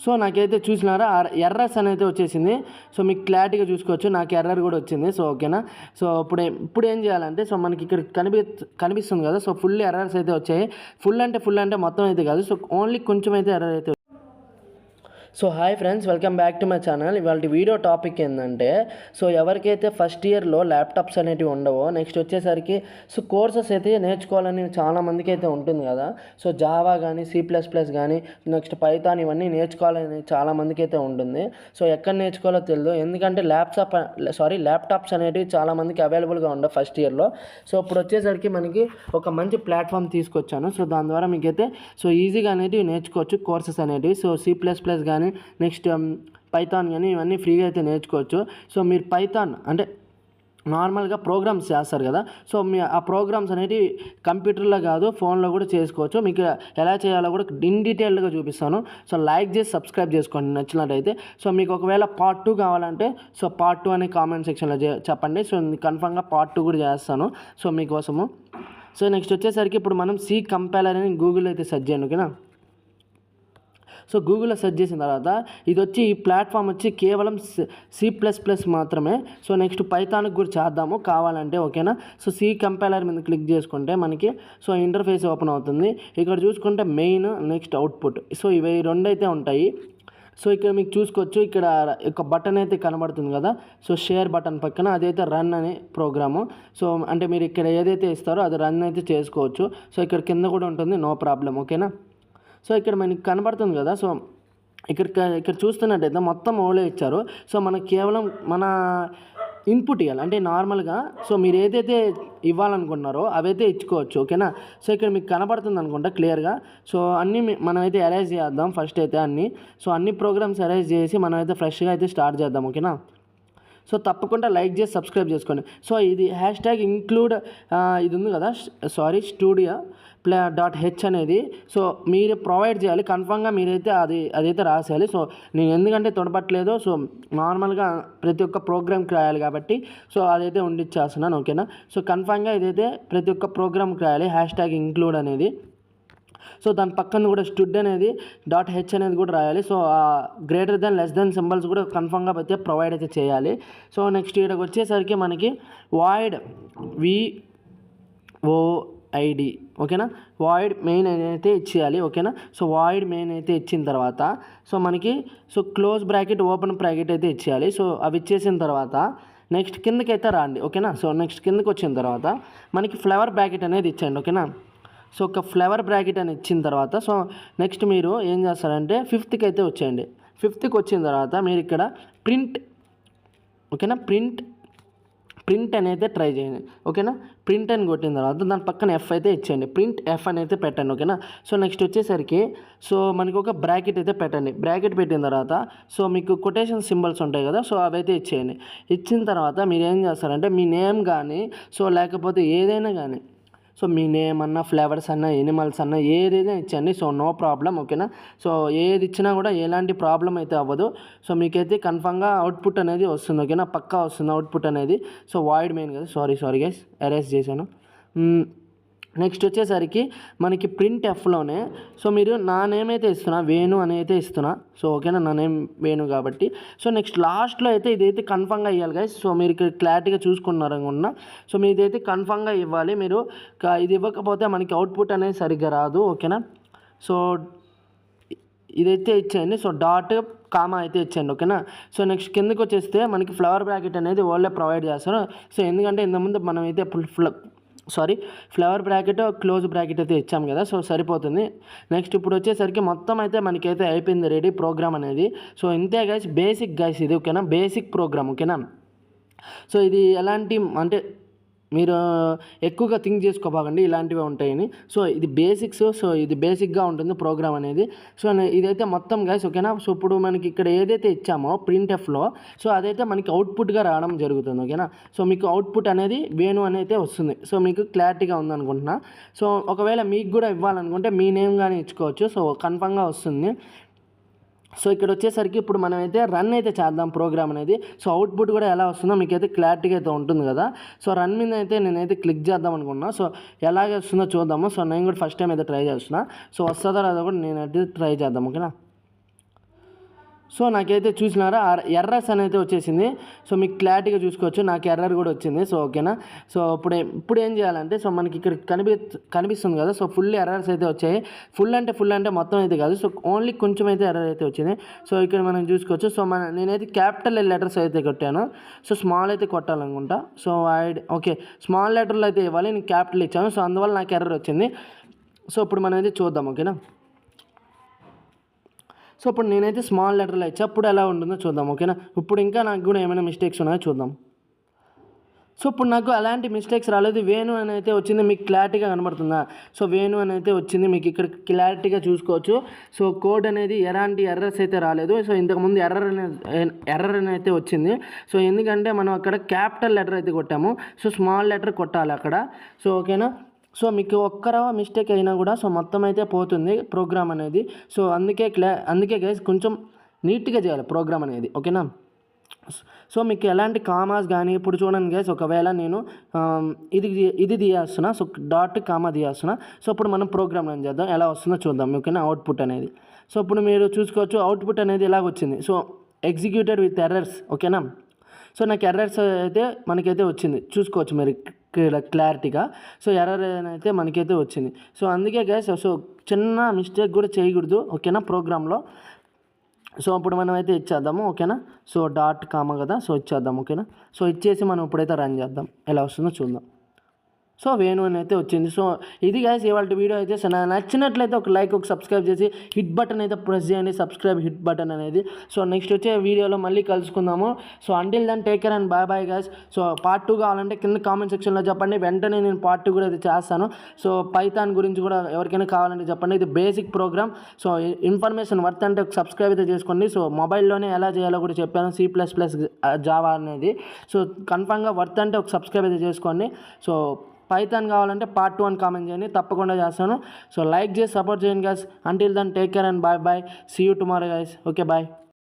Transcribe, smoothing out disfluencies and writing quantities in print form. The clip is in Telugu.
సో నాకైతే చూసినారా ఎర్రర్స్ అనేది వచ్చేసింది. సో మీకు క్లారిటీగా చూసుకోవచ్చు, నాకు ఎర్రర్ కూడా వచ్చింది. సో ఓకేనా. సో ఇప్పుడు ఏం చేయాలంటే, సో మనకి ఇక్కడ కనిపిస్తుంది కదా, సో ఫుల్ ఎర్రర్స్ అయితే వచ్చాయి. ఫుల్ అంటే మొత్తం అయితే కాదు, సో ఓన్లీ కొంచెం అయితే ఎర్రర్ అయితే. So hi friends, welcome back to my channel. ఇవాళ వీడియో టాపిక్ ఏంటంటే, సో ఎవరికైతే ఫస్ట్ ఇయర్లో ల్యాప్టాప్స్ అనేవి ఉండవో, నెక్స్ట్ వచ్చేసరికి సో కోర్సెస్ అయితే నేర్చుకోవాలని చాలా మందికి అయితే ఉంటుంది కదా. సో జావా కానీ C++ కానీ నెక్స్ట్ పైథాన్ ఇవన్నీ నేర్చుకోవాలని చాలా మందికి అయితే ఉంటుంది. సో ఎక్కడ నేర్చుకోవాలో తెలియదు, ఎందుకంటే ల్యాప్టాప్స్ అనేవి చాలా మందికి అవైలబుల్గా ఉండవు ఫస్ట్ ఇయర్లో. సో ఇప్పుడు వచ్చేసరికి మనకి ఒక మంచి ప్లాట్ఫామ్ తీసుకొచ్చాను. సో దాని ద్వారా మీకైతే సో ఈజీగా అనేవి నేర్చుకోవచ్చు కోర్సెస్ అనేవి. సో C++ కానీ నెక్స్ట్ పైథాన్ కానీ ఇవన్నీ ఫ్రీగా అయితే నేర్చుకోవచ్చు. సో మీరు పైథాన్ అంటే నార్మల్గా ప్రోగ్రామ్స్ చేస్తారు కదా, సో మీ ఆ ప్రోగ్రామ్స్ అనేవి కంప్యూటర్లో కాదు ఫోన్లో కూడా చేసుకోవచ్చు. మీకు ఎలా చేయాలో కూడా ఇన్ డీటెయిల్డ్గా చూపిస్తాను. సో లైక్ చేసి సబ్స్క్రైబ్ చేసుకోండి నచ్చినట్టయితే. సో మీకు ఒకవేళ పార్ట్ 2 కావాలంటే సో పార్ట్ 2 అనే కామెంట్ సెక్షన్లో చెప్పండి. సో కన్ఫర్మ్గా పార్ట్ 2 కూడా చేస్తాను సో మీకోసము. సో నెక్స్ట్ వచ్చేసరికి ఇప్పుడు మనం C కంపైలర్ అని గూగుల్ అయితే సెర్చ్ చేయండి, ఓకేనా. సో గూగుల్లో సెర్చ్ చేసిన తర్వాత ఇది వచ్చి ఈ ప్లాట్ఫామ్ వచ్చి కేవలం C++ మాత్రమే. సో నెక్స్ట్ పైథాన్కి కూడా చేద్దాము కావాలంటే, ఓకేనా. సో C కంపైలర్ మీద క్లిక్ చేసుకుంటే మనకి సో ఇంటర్ఫేస్ ఓపెన్ అవుతుంది. ఇక్కడ చూసుకుంటే మెయిన్ నెక్స్ట్ అవుట్పుట్, సో ఇవి రెండు అయితే ఉంటాయి. సో ఇక్కడ మీకు చూసుకోవచ్చు, ఇక్కడ ఒక బటన్ అయితే కనబడుతుంది కదా, సో షేర్ బటన్ పక్కన అదైతే రన్ అనే ప్రోగ్రాము. సో అంటే మీరు ఇక్కడ ఏదైతే ఇస్తారో అది రన్ అయితే చేసుకోవచ్చు. సో ఇక్కడ కింద కూడా ఉంటుంది, నో ప్రాబ్లం, ఓకేనా. సో ఇక్కడ మనకి కనబడుతుంది కదా, సో ఇక్కడ చూస్తున్నట్టయితే మొత్తం ఓలే ఇచ్చారు. సో మనకు కేవలం మన ఇన్పుట్ ఇవ్వాలి, అంటే నార్మల్గా సో మీరు ఏదైతే ఇవ్వాలనుకుంటున్నారో అవైతే ఇచ్చుకోవచ్చు, ఓకేనా. సో ఇక్కడ మీకు కనబడుతుంది అనుకుంటా క్లియర్గా. సో అన్నీ మనమైతే అరేంజ్ చేద్దాం ఫస్ట్ అయితే అన్ని ప్రోగ్రామ్స్ అరేంజ్ చేసి మనమైతే ఫ్రెష్గా అయితే స్టార్ట్ చేద్దాం, ఓకేనా. సో తప్పకుండా లైక్ చేసి సబ్స్క్రైబ్ చేసుకోండి. సో ఇది #include ఇది ఉంది కదా, studia.h అనేది సో మీరు ప్రొవైడ్ చేయాలి కన్ఫామ్గా. మీరైతే అదైతే రాసేయాలి. సో నేను ఎందుకంటే తొడపట్లేదు, సో నార్మల్గా ప్రతి ఒక్క ప్రోగ్రామ్కి రాయాలి కాబట్టి సో అదైతే ఉండిచ్చేస్తున్నాను, ఓకేనా. సో కన్ఫామ్గా ఇదైతే ప్రతి ఒక్క ప్రోగ్రామ్కి రాయాలి #include అనేది. సో దాని పక్కన కూడా స్టుడ్ అనేది .h అనేది కూడా రాయాలి. So greater than less than symbols కూడా కన్ఫర్మ్గా అయితే ప్రొవైడ్ అయితే చేయాలి. సో నెక్స్ట్ ఇక్కడికి వచ్చేసరికి మనకి వాయిడ్ VOID, ఓకేనా. వాయిడ్ మెయిన్ అయితే ఇచ్చేయాలి, ఓకేనా. సో వాయిడ్ మెయిన్ అయితే ఇచ్చిన తర్వాత సో మనకి so close bracket open bracket అయితే ఇచ్చేయాలి. సో అవి ఇచ్చేసిన తర్వాత నెక్స్ట్ కిందకి అయితే రండి, ఓకేనా. సో నెక్స్ట్ కిందకి వచ్చిన తర్వాత మనకి ఫ్లవర్ బ్రాకెట్ అనేది ఇచ్చేయండి, ఓకేనా. సో ఒక ఫ్లవర్ బ్రాకెట్ అని ఇచ్చిన తర్వాత సో నెక్స్ట్ మీరు ఏం చేస్తారంటే 5th అయితే వచ్చేయండి. 5th వచ్చిన తర్వాత మీరు ఇక్కడ ప్రింట్, ఓకేనా, ప్రింట్ అని అయితే ట్రై చేయండి, ఓకేనా. ప్రింట్ అని కొట్టిన తర్వాత దాని పక్కన F అయితే ఇచ్చేయండి, ప్రింట్ F అని అయితే పెట్టండి, ఓకేనా. సో నెక్స్ట్ వచ్చేసరికి సో మనకి ఒక బ్రాకెట్ అయితే పెట్టండి. బ్రాకెట్ పెట్టిన తర్వాత సో మీకు కొటేషన్ సింబల్స్ ఉంటాయి కదా, సో అవైతే ఇచ్చేయండి. ఇచ్చిన తర్వాత మీరు ఏం చేస్తారంటే మీ నేమ్ కానీ సో లేకపోతే ఏదైనా కానీ సో మీ నేమ్ అన్న ఫ్లేవర్స్ అన్న ఎనిమల్స్ అన్న ఏదైనా ఇచ్చండి. సో నో ప్రాబ్లం, ఓకేనా. సో ఏది ఇచ్చినా కూడా ఎలాంటి ప్రాబ్లం అయితే అవ్వదు. సో మీకైతే కన్ఫామ్గా అవుట్పుట్ అనేది వస్తుంది, ఓకేనా. పక్కా వస్తుంది అవుట్పుట్ అనేది. సో వాయిడ్ మెయిన్ కదా, సారీ గైస్ అరేంజ్ చేశాను. నెక్స్ట్ వచ్చేసరికి మనకి ప్రింట్ Fలోనే సో మీరు నా నేమ్ అయితే ఇస్తున్నా, వేణు అని అయితే ఇస్తున్నా. సో ఓకేనా, నా నేమ్ వేణు కాబట్టి. సో నెక్స్ట్ లాస్ట్లో అయితే ఇదైతే కన్ఫామ్గా ఇవ్వాలి గైస్. సో మీరు ఇక్కడ క్లారిటీగా చూసుకున్నారనుకున్నా. సో మీదైతే కన్ఫామ్గా ఇవ్వాలి. మీరు ఇది ఇవ్వకపోతే మనకి అవుట్పుట్ అనేది సరిగ్గా రాదు, ఓకేనా. సో ఇదైతే ఇచ్చేయండి. సో కామా అయితే ఇచ్చేయండి, ఓకేనా. సో నెక్స్ట్ కిందకి వచ్చేస్తే మనకి ఫ్లవర్ బ్రాకెట్ అనేది వాళ్ళే ప్రొవైడ్ చేస్తారు. సో ఎందుకంటే ఇంతకుముందు మనం అయితే ఫ్లవర్ బ్రాకెట్ క్లోజ్ బ్రాకెట్ అయితే ఇచ్చాం కదా, సో సరిపోతుంది. నెక్స్ట్ ఇప్పుడు వచ్చేసరికి మొత్తం అయితే మనకైతే అయిపోయింది రెడీ ప్రోగ్రామ్ అనేది. సో ఇంతే గైస్, బేసిక్ గైస్ ఇది, ఓకేనా. బేసిక్ ప్రోగ్రామ్, ఓకేనా. సో ఇది ఎలాంటి అంటే మీరు ఎక్కువగా థింక్ చేసుకోబాకండి, ఇలాంటివి ఉంటాయని. సో ఇది బేసిక్స్, సో ఇది బేసిక్గా ఉంటుంది ప్రోగ్రామ్ అనేది. సో ఇదైతే మొత్తం గైస్, ఓకేనా. సో ఇప్పుడు మనకి ఇక్కడ ఏదైతే ఇచ్చామో ప్రింట్ఎఫ్లో సో అదైతే మనకి అవుట్పుట్గా రావడం జరుగుతుంది, ఓకేనా. సో మీకు అవుట్పుట్ అనేది వేణు అని అయితే వస్తుంది. సో మీకు క్లారిటీగా ఉందనుకుంటున్నా. సో ఒకవేళ మీకు కూడా ఇవ్వాలనుకుంటే మీ నేమ్ కానీ ఇచ్చుకోవచ్చు. సో కన్ఫామ్గా వస్తుంది. సో ఇక్కడ వచ్చేసరికి ఇప్పుడు మనమైతే రన్ అయితే చేద్దాం ప్రోగ్రామ్ అనేది. సో అవుట్పుట్ కూడా ఎలా వస్తుందో మీకైతే క్లారిటీగా అయితే ఉంటుంది కదా. సో రన్ మీద అయితే నేనైతే క్లిక్ చేద్దాం అనుకున్నా. సో ఎలాగ వస్తుందో చూద్దాము. సో నేను కూడా ఫస్ట్ టైం అయితే ట్రై చేస్తున్నా. సో వస్తుందో లేదో కూడా నేనైతే ట్రై చేద్దాం, ఓకేనా. సో నాకైతే చూసినారా ఎర్రర్స్ అనేది వచ్చేసింది. సో మీకు క్లారిటీగా చూసుకోవచ్చు, నాకు ఎర్రర్ కూడా వచ్చింది. సో ఓకేనా. సో ఇప్పుడు ఏం చేయాలంటే, సో మనకి ఇక్కడ కనిపిస్తుంది కదా, సో ఫుల్ ఎర్రర్స్ అయితే వచ్చాయి. ఫుల్ అంటే మొత్తం అయితే కాదు, సో ఓన్లీ కొంచెం అయితే ఎర్రర్ అయితే వచ్చింది. సో ఇక్కడ మనం చూసుకోవచ్చు. సో నేనైతే క్యాపిటల్ లెటర్స్ అయితే కొట్టాను. సో స్మాల్ అయితే కొట్టాలనుకుంటా. సో ఓకే, స్మాల్ లెటర్లు అయితే ఇవ్వాలి, నేను క్యాపిటల్ ఇచ్చాను. సో అందువల్ల నాకు ఎర్రర్ వచ్చింది. సో ఇప్పుడు మనం అయితే చూద్దాం. ఓకేనా. సో ఇప్పుడు నేనైతే స్మాల్ లెటర్లో ఇచ్చా, అప్పుడు ఎలా ఉంటుందో చూద్దాం. ఓకేనా. ఇప్పుడు ఇంకా నాకు కూడా ఏమైనా మిస్టేక్స్ ఉన్నాయో చూద్దాం. సో ఇప్పుడు నాకు అలాంటి మిస్టేక్స్ రాలేదు. వేణు అని అయితే వచ్చింది, మీకు క్లారిటీగా కనబడుతుందా? సో వేణు అని అయితే వచ్చింది, మీకు ఇక్కడ క్లారిటీగా చూసుకోవచ్చు. సో కోడ్ అనేది ఎలాంటి ఎర్రర్స్ అయితే రాలేదు. సో ఇంతకుముందు ఎర్రర్ అని అయితే వచ్చింది. సో ఎందుకంటే మనం అక్కడ క్యాపిటల్ లెటర్ అయితే కొట్టాము, సో స్మాల్ లెటర్ కొట్టాలి అక్కడ. సో ఓకేనా. సో మీకు ఒక్కర మిస్టేక్ అయినా కూడా సో మొత్తం అయితే పోతుంది ప్రోగ్రామ్ అనేది. సో అందుకే గైస్ కొంచెం నీట్గా చేయాలి ప్రోగ్రామ్ అనేది. ఓకేనా. సో మీకు ఎలాంటి కామాస్ కానీ, ఇప్పుడు చూడండి గైస్, ఒకవేళ నేను ఇది తీయేస్తున్నా, సో డాట్ కామా తీయేస్తున్నా. సో ఇప్పుడు మనం ప్రోగ్రామ్ రన్ చేద్దాం, ఎలా వస్తుందో చూద్దాం. ఓకేనా. అవుట్పుట్ అనేది, సో ఇప్పుడు మీరు చూసుకోవచ్చు అవుట్పుట్ అనేది ఇలాగ వచ్చింది. So executed with errors. ఓకేనా. సో నాకు ఎర్రర్స్ అయితే మనకైతే వచ్చింది, చూసుకోవచ్చు మీరు క్లారిటీగా. సో ఎర్రర్ అయితే మనకైతే వచ్చింది. సో అందుకే గైస్, సో చిన్న మిస్టేక్ కూడా చేయకూడదు. ఓకేనా ప్రోగ్రాంలో. సో ఇప్పుడు మనం అయితే ఇచ్చేద్దాము. ఓకేనా. సో డాట్ కామా కదా, సో ఇచ్చేద్దాం. ఓకేనా. సో ఇచ్చేసి మనం ఇప్పుడైతే రన్ చేద్దాం, ఎలా వస్తుందో చూద్దాం. సో వేణు అని అయితే వచ్చింది. సో ఇది గైస్ ఇవాళ వీడియో అయితే. సో నచ్చినట్లయితే ఒక లైక్, ఒక సబ్స్క్రైబ్ చేసి హిట్ బటన్ అయితే ప్రెస్ చేయండి, సబ్స్క్రైబ్ హిట్ బటన్ అనేది. సో నెక్స్ట్ వచ్చే వీడియోలో మళ్ళీ కలుసుకుందాము. So until then take care and bye bye guys. So part 2 కావాలంటే కింద కామెంట్ సెక్షన్లో చెప్పండి, వెంటనే నేను పార్ట్ 2 కూడా అయితే చేస్తాను. సో పైథాన్ గురించి కూడా ఎవరికైనా కావాలంటే చెప్పండి, ఇది basic program. So information worth అంటే ఒక సబ్స్క్రైబ్ అయితే చేసుకోండి. సో మొబైల్లోనే ఎలా చేయాలో కూడా చెప్పాను, C++ జావా అనేది. సో కన్ఫామ్గా వర్త్ అంటే ఒక సబ్స్క్రైబ్ అయితే చేసుకోండి. సో పైథాన్ కావాలంటే పార్ట్ 2 అని కామెంట్ చేయండి, తప్పకుండా చేస్తాను. సో లైక్ చేసి సపోర్ట్ చేయండి guys. Until then take care and bye bye. See you tomorrow guys. Okay bye.